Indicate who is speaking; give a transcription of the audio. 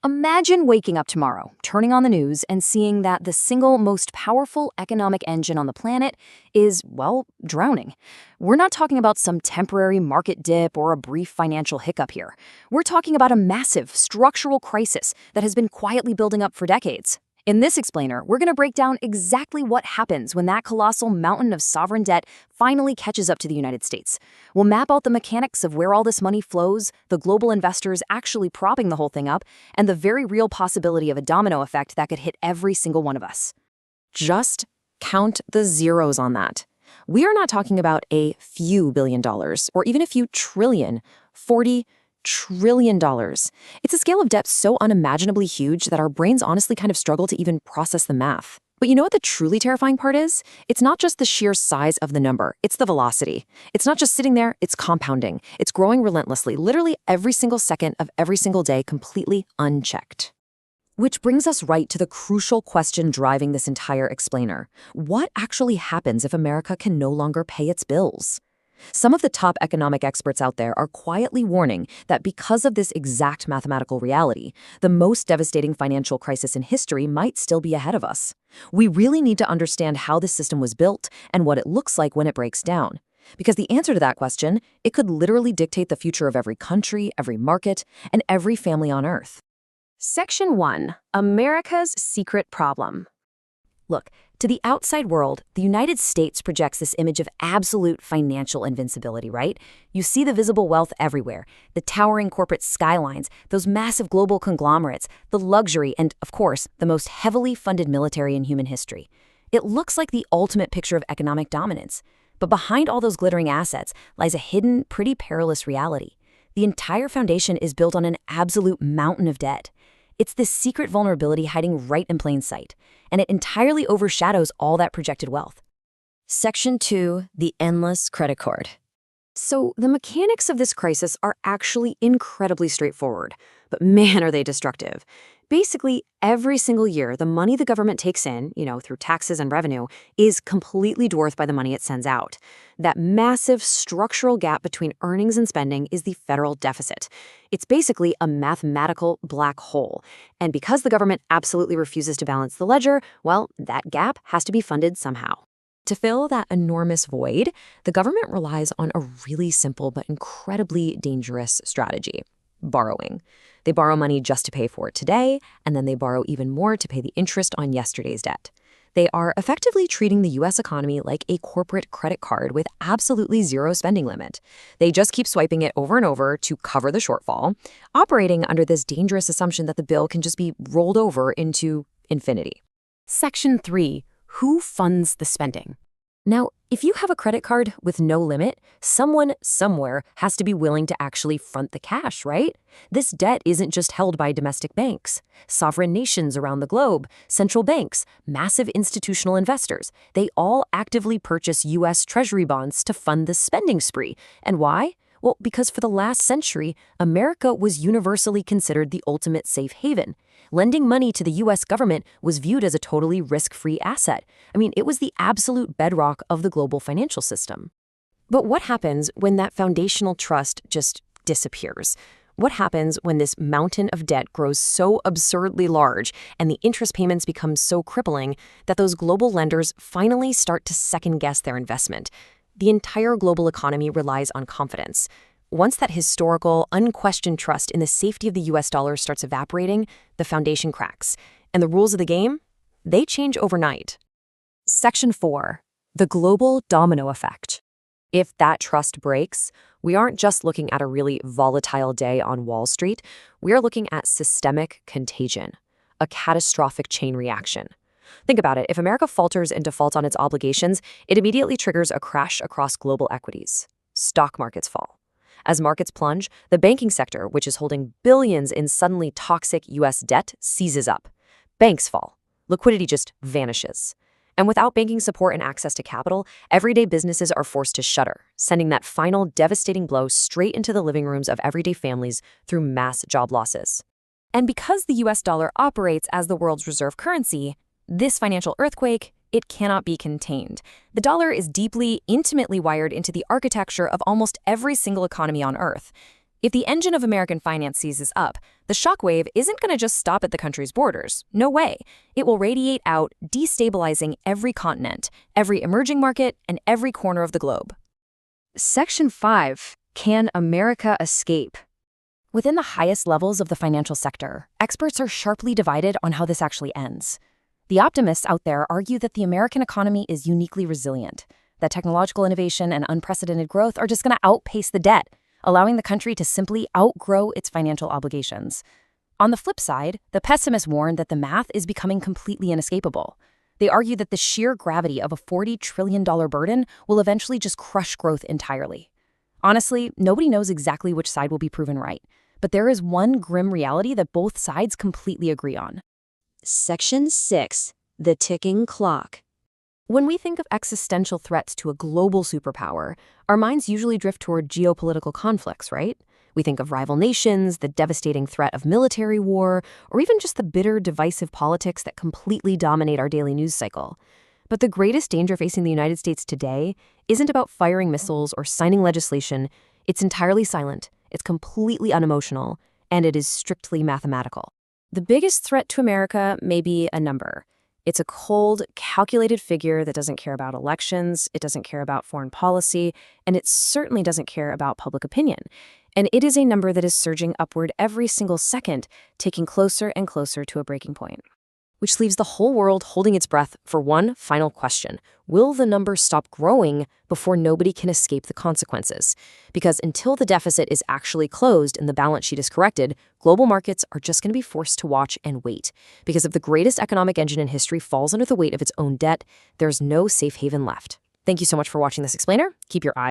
Speaker 1: Imagine waking up tomorrow, turning on the news, and seeing that the single most powerful economic engine on the planet is, well, drowning. We're not talking about some temporary market dip or a brief financial hiccup here. We're talking about a massive structural crisis that has been quietly building up for decades. In this explainer, we're going to break down exactly what happens when that colossal mountain of sovereign debt finally catches up to the United States. We'll map out the mechanics of where all this money flows, the global investors actually propping the whole thing up, and the very real possibility of a domino effect that could hit every single one of us. Just count the zeros on that. We are not talking about a few $billion or even a few trillion, $40 trillion. It's a scale of debt so unimaginably huge that our brains honestly kind of struggle to even process the math. But you know what the truly terrifying part is? It's not just the sheer size of the number, it's the velocity. It's not just sitting there, it's compounding. It's growing relentlessly, literally every single second of every single day, completely unchecked. Which brings us right to the crucial question driving this entire explainer. What actually happens if America can no longer pay its bills? Some of the top economic experts out there are quietly warning that because of this exact mathematical reality, the most devastating financial crisis in history might still be ahead of us. We really need to understand how this system was built and what it looks like when it breaks down. Because the answer to that question, it could literally dictate the future of every country, every market, and every family on Earth. Section 1. America's Secret Problem. Look, to the outside world, the United States projects this image of absolute financial invincibility, right? You see the visible wealth everywhere, the towering corporate skylines, those massive global conglomerates, the luxury, and, of course, the most heavily funded military in human history. It looks like the ultimate picture of economic dominance. But behind all those glittering assets lies a hidden, pretty perilous reality. The entire foundation is built on an absolute mountain of debt. It's this secret vulnerability hiding right in plain sight, and it entirely overshadows all that projected wealth. Section 2. The Endless Credit Card. So the mechanics of this crisis are actually incredibly straightforward, but man, are they destructive. Basically, every single year, the money the government takes in, through taxes and revenue, is completely dwarfed by the money it sends out. That massive structural gap between earnings and spending is the federal deficit. It's basically a mathematical black hole. And because the government absolutely refuses to balance the ledger, well, that gap has to be funded somehow. To fill that enormous void, the government relies on a really simple but incredibly dangerous strategy: borrowing. They borrow money just to pay for it today, and then they borrow even more to pay the interest on yesterday's debt. They are effectively treating the U.S. economy like a corporate credit card with absolutely zero spending limit. They just keep swiping it over and over to cover the shortfall, operating under this dangerous assumption that the bill can just be rolled over into infinity. Section 3. Who funds the spending? Now, if you have a credit card with no limit, someone somewhere has to be willing to actually front the cash, right? This debt isn't just held by domestic banks. Sovereign nations around the globe, central banks, massive institutional investors, they all actively purchase U.S. Treasury bonds to fund the spending spree. And why? Well, because for the last century, America was universally considered the ultimate safe haven. Lending money to the U.S. government was viewed as a totally risk-free asset. It was the absolute bedrock of the global financial system. But what happens when that foundational trust just disappears? What happens when this mountain of debt grows so absurdly large and the interest payments become so crippling that those global lenders finally start to second-guess their investment? The entire global economy relies on confidence. Once that historical, unquestioned trust in the safety of the U.S. dollar starts evaporating, the foundation cracks. And the rules of the game? They change overnight. Section 4. The Global Domino Effect. If that trust breaks, we aren't just looking at a really volatile day on Wall Street. We are looking at systemic contagion, a catastrophic chain reaction. Think about it. If America falters and defaults on its obligations, it immediately triggers a crash across global equities. Stock markets fall. As markets plunge, the banking sector, which is holding billions in suddenly toxic U.S. debt, seizes up. Banks fall. Liquidity just vanishes. And without banking support and access to capital, everyday businesses are forced to shutter, sending that final devastating blow straight into the living rooms of everyday families through mass job losses. And because the U.S. dollar operates as the world's reserve currency, this financial earthquake, it cannot be contained. The dollar is deeply, intimately wired into the architecture of almost every single economy on Earth. If the engine of American finance seizes up, the shockwave isn't going to just stop at the country's borders. No way. It will radiate out, destabilizing every continent, every emerging market, and every corner of the globe. Section 5. Can America escape? Within the highest levels of the financial sector, experts are sharply divided on how this actually ends. The optimists out there argue that the American economy is uniquely resilient, that technological innovation and unprecedented growth are just going to outpace the debt, allowing the country to simply outgrow its financial obligations. On the flip side, the pessimists warn that the math is becoming completely inescapable. They argue that the sheer gravity of a $40 trillion burden will eventually just crush growth entirely. Honestly, nobody knows exactly which side will be proven right, but there is one grim reality that both sides completely agree on.
Speaker 2: Section 6. The ticking clock.
Speaker 1: When we think of existential threats to a global superpower, our minds usually drift toward geopolitical conflicts, right? We think of rival nations, the devastating threat of military war, or even just the bitter, divisive politics that completely dominate our daily news cycle. But the greatest danger facing the United States today isn't about firing missiles or signing legislation. It's entirely silent, it's completely unemotional, and it is strictly mathematical. The biggest threat to America may be a number. It's a cold, calculated figure that doesn't care about elections, it doesn't care about foreign policy, and it certainly doesn't care about public opinion. And it is a number that is surging upward every single second, taking closer and closer to a breaking point. Which leaves the whole world holding its breath for one final question. Will the number stop growing before nobody can escape the consequences? Because until the deficit is actually closed and the balance sheet is corrected, global markets are just going to be forced to watch and wait. Because if the greatest economic engine in history falls under the weight of its own debt, there's no safe haven left. Thank you so much for watching this explainer. Keep your eyes